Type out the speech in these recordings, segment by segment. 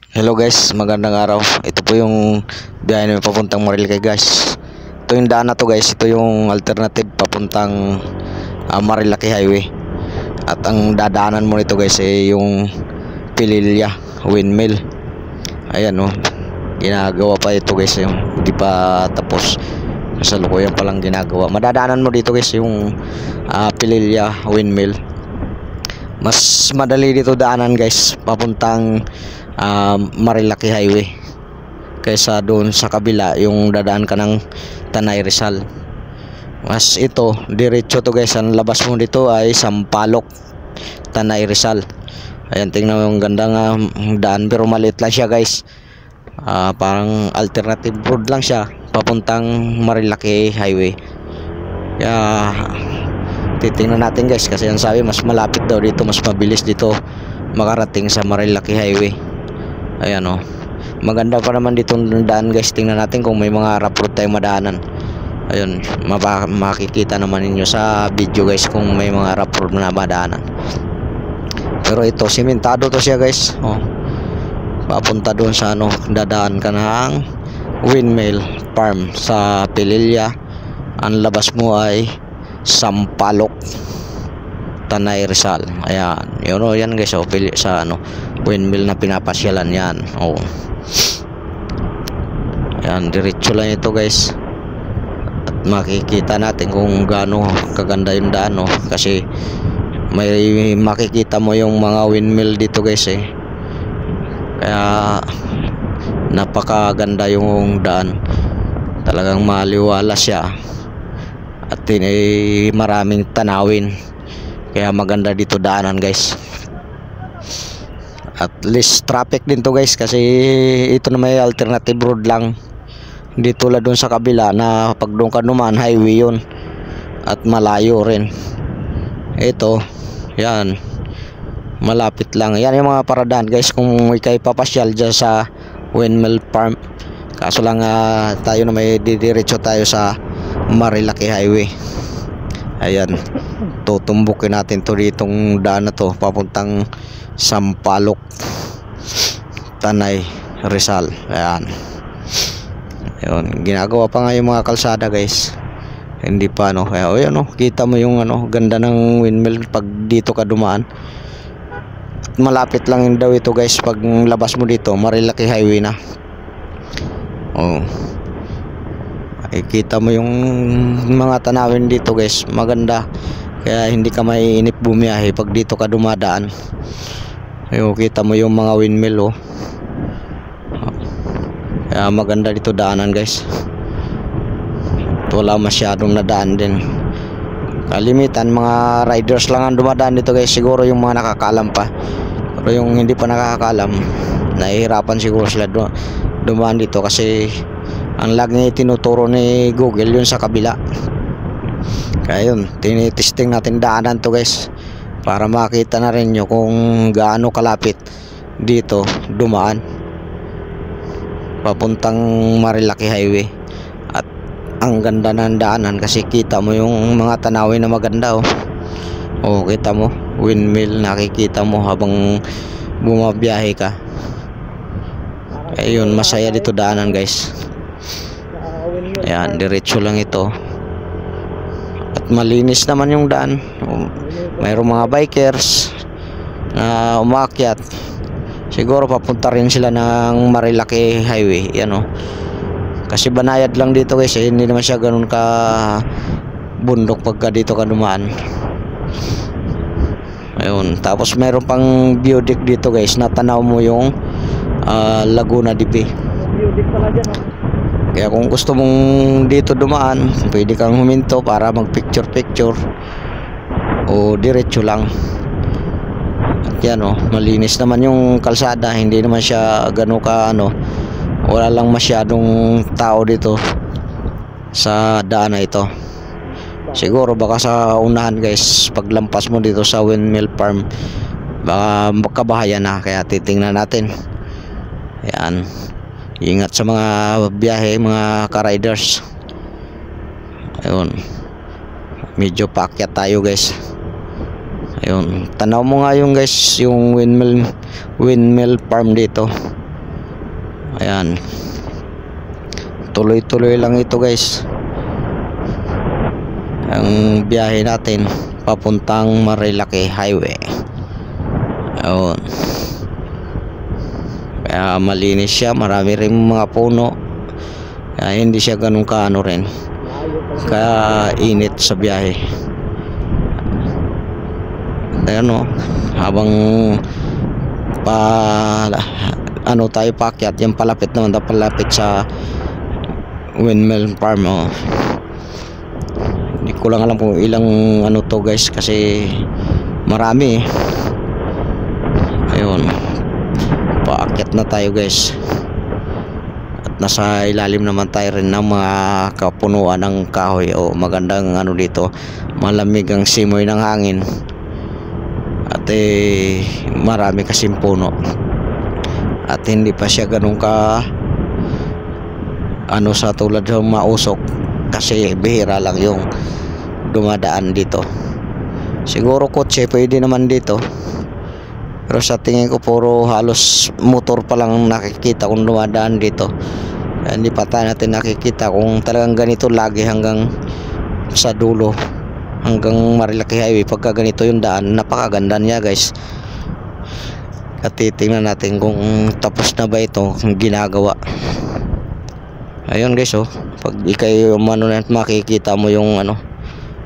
Hello guys, magandang araw. Ito po yung biyahe namin papuntang Marilaki guys. Ito yung daan na to guys. Ito yung alternative papuntang Marilaki Highway. At ang dadaanan mo nito guys ay yung Pililya Windmill. Ayan oh. Ginagawa pa ito guys, yung hindi pa tapos. Kasalukuyan pa lang ginagawa. Madadaanan mo dito guys yung Pililya Windmill. Mas madali dito daanan guys papuntang Marilaki Highway kaysa doon sa kabila yung dadaan ka ng Tanay Rizal. Mas ito diretso to guys, ang labas mo dito ay Sampaloc, Tanay Rizal. Ayan, tingnan mo yung ganda nga daan, pero maliit lang siya guys. Parang alternative road lang siya papuntang Marilaki Highway. Kaya titingnan natin guys, kasi ang sabi mas malapit daw dito, mas mabilis dito makarating sa Marilaki Highway. Ayan oh. Maganda pa naman dito daan guys. Tingnan natin kung may mga rough road tayong madaanan. Ayun, makikita naman ninyo sa video guys kung may mga rough road na madaanan. Pero ito, simentado to siya guys. Oh. Papunta doon sa ano, dadaan ka ng Windmill Farm sa Pililya. Ang labas mo ay Sampaloc, Tanay Rizal. Ayan, yun o, yan guys, sa ano, windmill na pinapasyalan yan. Oh. Ayan, diretso lang ito guys. At makikita natin kung gaano kaganda yung daan, oh. Kasi may makikita mo yung mga windmill dito guys eh. Kaya napakaganda yung daan. Talagang maliwala siya. At maraming tanawin. Kaya maganda dito daanan guys. At least traffic din to guys, kasi ito na may alternative road lang. Hindi tulad dun sa kabila na pag doon ka dumaan, highway yun. At malayo rin. Ito, yan, malapit lang. Yan yung mga paradaan guys kung ikay papasyal dyan sa Windmill Farm. Kaso lang tayo na may didiretso tayo sa Marilaki Highway. Ayan, tutumbukin natin to ditong daan na to papuntang Sampaloc, Tanay Rizal. Ayan. Ayun, ginagawa pa nga yung mga kalsada guys. Hindi pa ano. Kaya oh, yan, oh, kita mo yung ano, ganda ng windmill pag dito ka dumaan. At malapit lang daw ito guys pag labas mo dito, Marilaki Highway na. Oh. Ay, kita mo yung mga tanawin dito guys, maganda. Kaya hindi ka maiinip bumiyahe pag dito ka dumadaan. Ayun, kita mo yung mga windmill oh. Kaya maganda dito daanan guys. Wala masyadong nadaan din. Kalimitan mga riders lang ang dumadaan dito guys. Siguro yung mga nakakaalam pa. Pero yung hindi pa nakakaalam, nahihirapan siguro sila dumaan dito kasi ang lagi tinuturo ni Google yun sa kabila. Kaya yun, tinitesting natin daanan to guys, para makita na rin nyo kung gaano kalapit dito dumaan papuntang Marilaki Highway. At ang ganda ng daanan kasi kita mo yung mga tanawin na maganda oh. Oh, kita mo, windmill nakikita mo habang bumabiyahe ka. Kaya yun, masaya dito daanan guys. Ayan, diretso lang ito. At malinis naman yung daan. Mayroong mga bikers na umakyat. Siguro papunta rin sila ng Marilaki Highway. Yan o. Kasi banayad lang dito guys. Hindi naman siya ganun ka bundok pagka dito ka dumaan. Ayun. Tapos mayroon pang view deck dito guys. Natanaw mo yung Laguna de Bay. View deck pala dyan oh. Kaya kung gusto mong dito dumaan, pwede kang huminto para mag picture o diretso lang. At yan oh, malinis naman yung kalsada. Hindi naman siya gano'n ka ano, wala lang masyadong tao dito sa daan na ito. Siguro baka sa unahan guys, paglampas mo dito sa Windmill Farm, baka magkabahayan na. Kaya titingnan natin. Ayan, ingat sa mga biyahe, mga ka-riders. Ayun, medyo paakyat tayo guys. Ayun, tanaw mo nga yung guys, yung windmill farm dito. Ayan. Tuloy-tuloy lang ito guys. Ang biyahe natin papuntang Marilaki Highway. Ayun. Kaya malinis siya, marami rin mga puno. Kaya hindi siya ganun kaano rin. Kaya init sa biyahe. Ayan o, habang tayo paakyat, yung palapit naman, palapit sa windmill farm o. Hindi ko lang alam kung ilang ano to guys, kasi marami. Ayun, paakyat na tayo guys. At nasa ilalim naman tayo rin ng mga kapunuan ng kahoy. O magandang ano dito, malamig ang simoy ng hangin. At marami kasing puno. At hindi pa siya ganun ka ano sa tulad ng mausok, kasi bihira lang yung dumadaan dito. Siguro kotse pwede naman dito, pero sa tingin ko puro halos motor pa lang nakikita kung dumadaan dito. Hindi pa tayo natin nakikita kung talagang ganito lagi hanggang sa dulo, hanggang Marilaki Highway. Pagka ganito yung daan, napakaganda niya guys. At titingnan natin kung tapos na ba ito kung ginagawa. Ayun guys, oh, pag ikay makikita mo yung ano,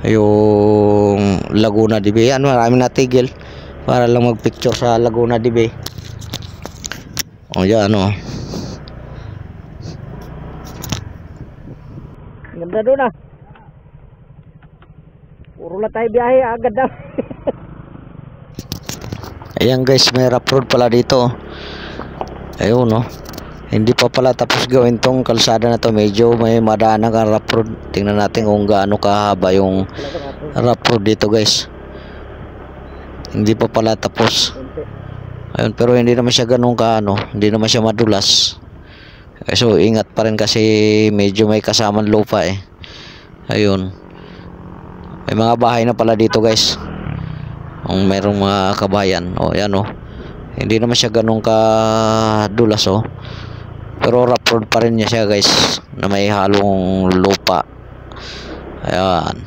yung Laguna de Bay. Yan, maraming natigil para lang magpicture sa Laguna de Bay. O yan, oh. Ganda doon ah. Puro na tayo biyahe, agad na. Ayan guys, may rough road pala dito. Ayun, no. Hindi pa pala tapos gawin tong kalsada na to. Medyo may madaanan ang rough road. Tingnan natin kung gaano kahaba yung rough road dito guys. Hindi pa pala tapos. Ayun, pero hindi naman siya ganun kaano, hindi naman siya madulas. So ingat pa rin kasi medyo may kasamang lupa eh. Ayun. May mga bahay na pala dito guys. Kung merong mga kabayan. O yan o. Hindi naman siya ganun kadulas o. Pero rough road pa rin niya siya guys, na may halong lupa. Ayan.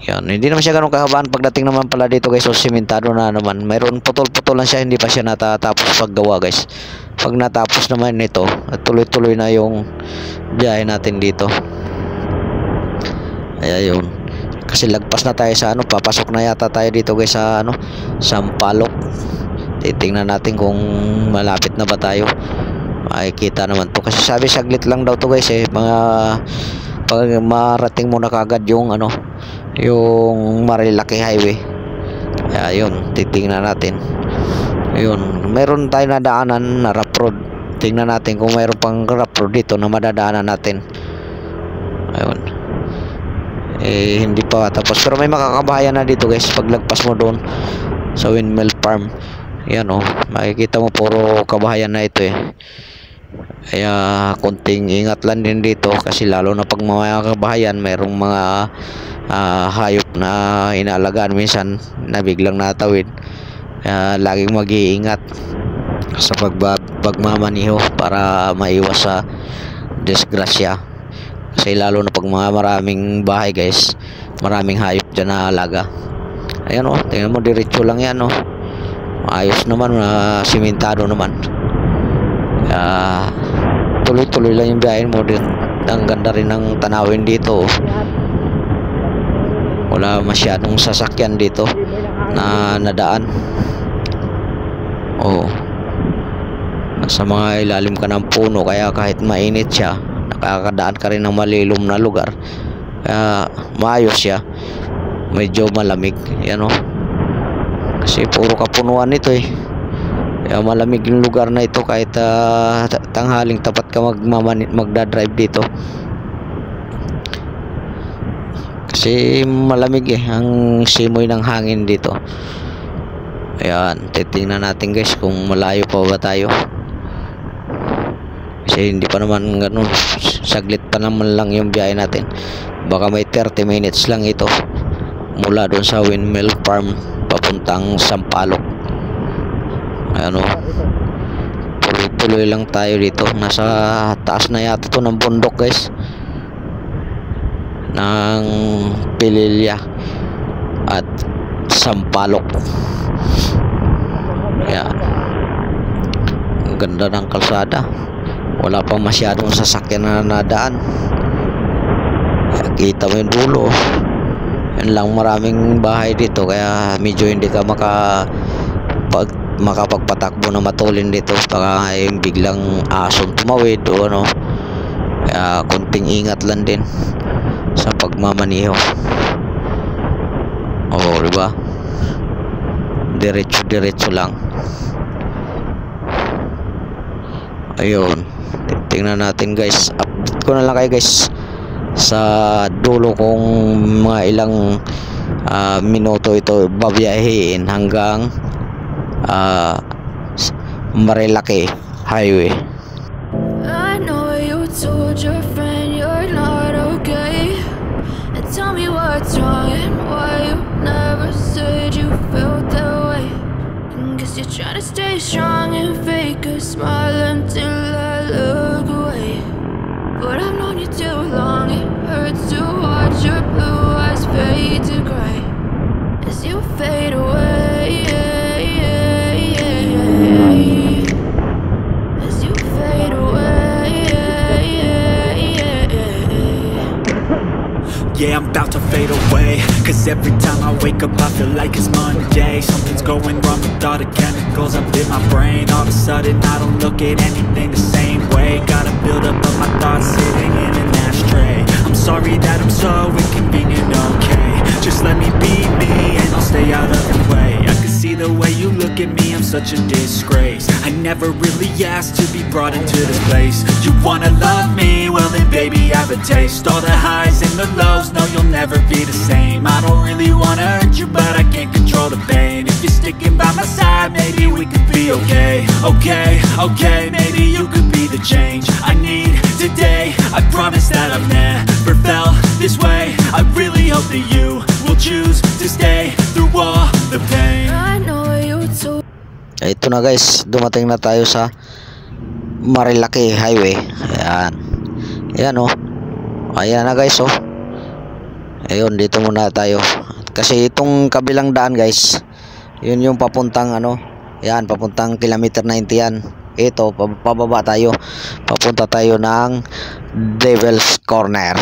Yan, hindi naman siya ganun kahabaan. Pagdating naman pala dito guys, so simentado na naman. Mayroon putol-putol lang siya, hindi pa siya natatapos paggawa guys. Pag natapos naman nito, tuloy-tuloy na yung biyahe natin dito. Ayan yun. Kasi lagpas na tayo sa ano, papasok na yata tayo dito guys sa ano, Sampaloc. Titingnan natin kung malapit na ba tayo. Makikita naman to kasi sabi saglit lang daw to guys eh, mga pag marating mo na kagad yung ano, yung Marilaki Highway. Kaya yun, titingnan natin. Ayun, meron tayo na daanan na rough road. Tingnan natin kung mayroon pang rough road dito na madadaanan natin. Ayun. Hindi pa tapos, pero may makakabahayan na dito guys paglagpas mo doon sa windmill farm. Yan oh, makikita mo puro kabahayan na ito eh. Kaya konting ingat lang din dito kasi lalo na pag mga kabahayan, mayroong mga hayop na inaalagaan minsan na biglang natawid. Kaya laging mag-iingat sa pagmamaniho para maiwas sa disgrasya. Kasi lalo na pag mga maraming bahay guys, maraming hayop dyan na alaga. Ayan oh, tingnan mo, diretso lang yan oh. Ayos naman, simentado naman. Tuloy-tuloy lang yung biyahe mo din. Ang ganda rin ng tanawin dito. Wala masyadong sasakyan dito na nadaan. Oh. Nasa mga ilalim ka ng puno, kaya kahit mainit siya, nakakadaan ka rin ng malilom na lugar. Kaya maayos siya. Medyo malamig. Yan oh. Kasi puro kapunuan ito eh. Kaya malamig yung lugar na ito kahit tanghaling tapat ka magdadrive dito. Kasi malamig eh ang simoy ng hangin dito. Ayan, titingnan natin guys kung malayo pa ba tayo. Kasi hindi pa naman ganun, saglit pa naman lang yung biyahe natin. Baka may 30 minutes lang ito mula doon sa windmill farm papuntang Sampaloc. Ano, tuloy-tuloy tuloy lang tayo dito. Nasa taas na yata to ng bundok guys, ng Pililya at Sampaloc. Yan, ang ganda ng kalsada, wala pang masyadong sasakyan na nadaan. Kita mo yung dulo, yan lang, maraming bahay dito, kaya medyo hindi ka makapagpatakbo na matulin dito, baka biglang asong tumawid o ano. Kaya konting ingat lang din sa pagmamaniho. Oo, diba? Diretso lang. Ayun, tingnan natin guys, update ko na lang kayo guys sa dulo kung mga ilang minuto ito babiyahin hanggang Marilaki Highway. I know you told your friend you're not okay, and tell me what's wrong and why you never said you felt that way. Guess you're trying to stay strong and fake a smile until I look away. But I've known you too long, it hurts to watch your blue eyes fade to gray as you fade away. As you fade away. Yeah, I'm about to fade away, cause every time I wake up I feel like it's Monday. Something's going wrong with all the chemicals up in my brain. All of a sudden I don't look at anything the same way. Gotta build up of my thoughts sitting in an ashtray. I'm sorry that I'm so inconvenient, okay. Just let me be me and I'll stay out of your way. I can see the way you look at me, I'm such a disgrace. I never really asked to be brought into this place. You wanna love me? Well then baby I have a taste. All the highs and the lows, no you'll never be the same. I don't really wanna hurt you but I can't control the pain. If you're sticking by my side maybe we could be okay. Okay, maybe you could be the change I need today. I promise that I've never felt this way. I really hope that you will choose to stay through all the pain. I know you told. Ito na guys, dumating na tayo sa Marilaki Highway. Ayan oh. Ayan na guys oh. Ayun, dito muna tayo. Kasi itong kabilang daan guys, yun yung papuntang ano, yan, papuntang kilometer 90 yan. Ito, pababa tayo. Papunta tayo ng Devil's Corner.